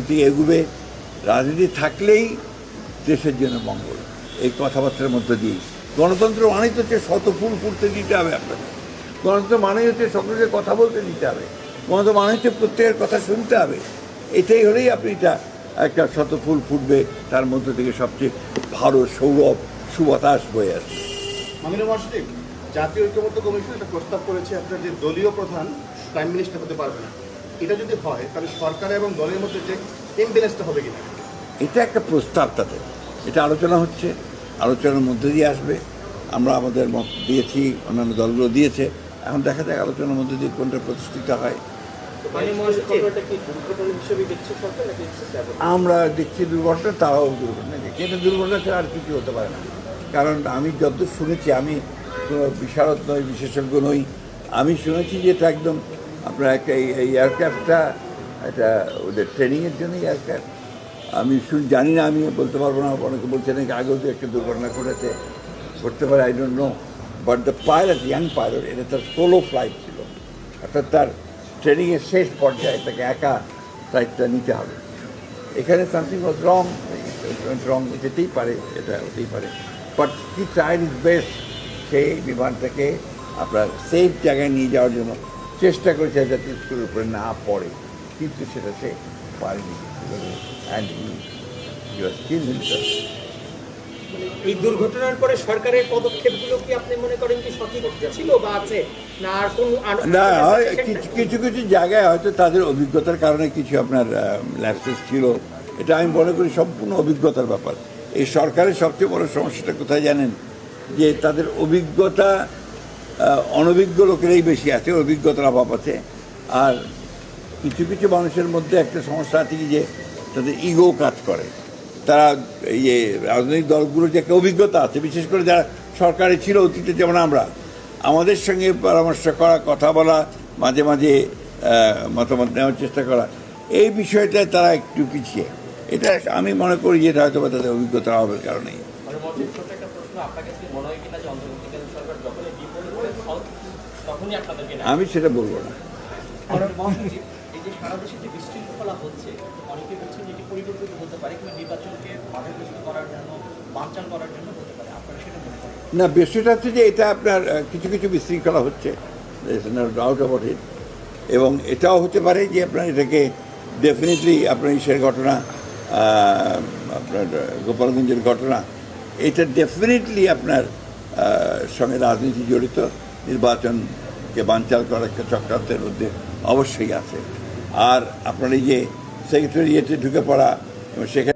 দিকে এগুবে। রাজনীতি থাকলেই দেশের জন্য মঙ্গল, এই কথাবার্তার মধ্য দিয়েই। গণতন্ত্র মানেই তো হচ্ছে শত ফুল ফুটতে দিতে হবে আপনাকে, গণতন্ত্র মানেই হচ্ছে সকলকে কথা বলতে দিতে হবে, গণতন্ত্র মানে হচ্ছে প্রত্যেকের কথা শুনতে হবে। এটাই হলেই আপনি এটা একটা শত ফুল ফুটবে, তার মধ্য থেকে সবচেয়ে ভালো সৌরভ সুবাতাস বয়ে আসবে। মাননীয় মহাসচিব, জাতীয় ঐক্যমত্য কমিশন একটা প্রস্তাব করেছে আপনার যে দলীয় প্রধান প্রাইম মিনিস্টার হতে পারবে না। এটা যদি হয় তাহলে সরকার এবং দলের মধ্যে যে ইমব্যালেন্সটা হবে কিনা? এটা একটা প্রস্তাব, তাদের এটা আলোচনা হচ্ছে, আলোচনার মধ্যে দিয়ে আসবে। আমরা আমাদের মত দিয়েছি, অন্যান্য দলগুলো দিয়েছে, এখন দেখা যাক আলোচনার মধ্যে দিয়ে কোনটা প্রতিষ্ঠিত হয়। আমরা দেখছি দুর্ঘটনা, তারাও দুর্ঘটনা দেখছি। এটা দুর্ঘটনা ছাড়া আর কিছু হতে পারে না, কারণ আমি যতদূর শুনেছি, আমি কোনো বিশারদ নই, বিশেষজ্ঞ নই, আমি শুনেছি যে এটা একদম আপনার একটা এই এয়ারক্রাফটটা এটা ওদের ট্রেনিংয়ের জন্য এয়ারক্রাফট। আমি জানি না, আমি বলতে পারবো না। অনেকে বলছে নাকি আগেও তো একটা দুর্ঘটনা ঘটেছে, করতে পারে, I don't know. But the pilot, young pilot, এটা তার সোলো ফ্লাইট ছিল, অর্থাৎ তার ট্রেনিংয়ের শেষ পর্যায়ে তাকে একা ফ্লাইটটা নিতে হবে। এখানে সামথিং ওয়াজ রং, রং যেতেই পারে, এটা হতেই পারে। But he tried is best, সেই বিমানটাকে আপনার সেফ জায়গায় নিয়ে যাওয়ার জন্য চেষ্টা করেছে যাতে স্কুলের উপরে না পড়ে, কিন্তু সেটা সে পারেনি। And he was killed himself. এই দুর্ঘটনার পরে সরকারের পদক্ষেপগুলো কি আপনি মনে করেন কি সঠিক ছিল বা আছে না? আর কোন না, কিছু কিছু জায়গায় হয়তো তাদের অভিজ্ঞতার কারণে কিছু আপনার ল্যাপসেস ছিল, এটা আমি মনে করি সম্পূর্ণ অভিজ্ঞতার ব্যাপার। এই সরকারের সবচেয়ে বড় সমস্যাটা কোথায় জানেন? যে তাদের অভিজ্ঞতা অনভিজ্ঞ লোকেরাই বেশি আছে, অভিজ্ঞতার অভাব আছে। আর কিছু কিছু মানুষের মধ্যে একটা সমস্যা আছে কি, যে তাদের ইগো কাজ করে। তারা এই রাজনৈতিক দলগুলোর যে একটা অভিজ্ঞতা আছে, বিশেষ করে যারা সরকারে ছিল অতীতে, যেমন আমরা, আমাদের সঙ্গে পরামর্শ করা, কথা বলা, মাঝে মাঝে মতামত নেওয়ার চেষ্টা করা, এই বিষয়টায় তারা একটু পিছিয়ে। এটা আমি মনে করি যে এটা হয়তো বা তাদের অভিজ্ঞতা অভাবের কারণেই। আমি সেটা বলবো না। এই যে সারা দেশে যে বিশৃঙ্খলা হচ্ছে, অনেকে বলছেন যে এটি পরিবর্তিত হতে পারে কিংবা নির্বাচনকে বাধাগ্রস্ত করার জন্য, বানচাল করার জন্য হতে পারে, আপনারা সেটা মনে করেন? না, বিষয়টা হচ্ছে যে এটা আপনার কিছু কিছু বিশৃঙ্খলা হচ্ছে, ডাউট অ্যাবাউট ইট। এবং এটাও হতে পারে যে আপনার এটাকে ডেফিনেটলি আপনার ইসের ঘটনা, আপনার গোপালগঞ্জের ঘটনা, এটা ডেফিনেটলি আপনার সঙ্গে রাজনীতি জড়িত, নির্বাচনকে বানচাল করার একটা চক্রান্তের মধ্যে অবশ্যই আছে। আর আপনার এই যে সেক্রেটারিয়েটে ঢুকে পড়া এবং সেখানে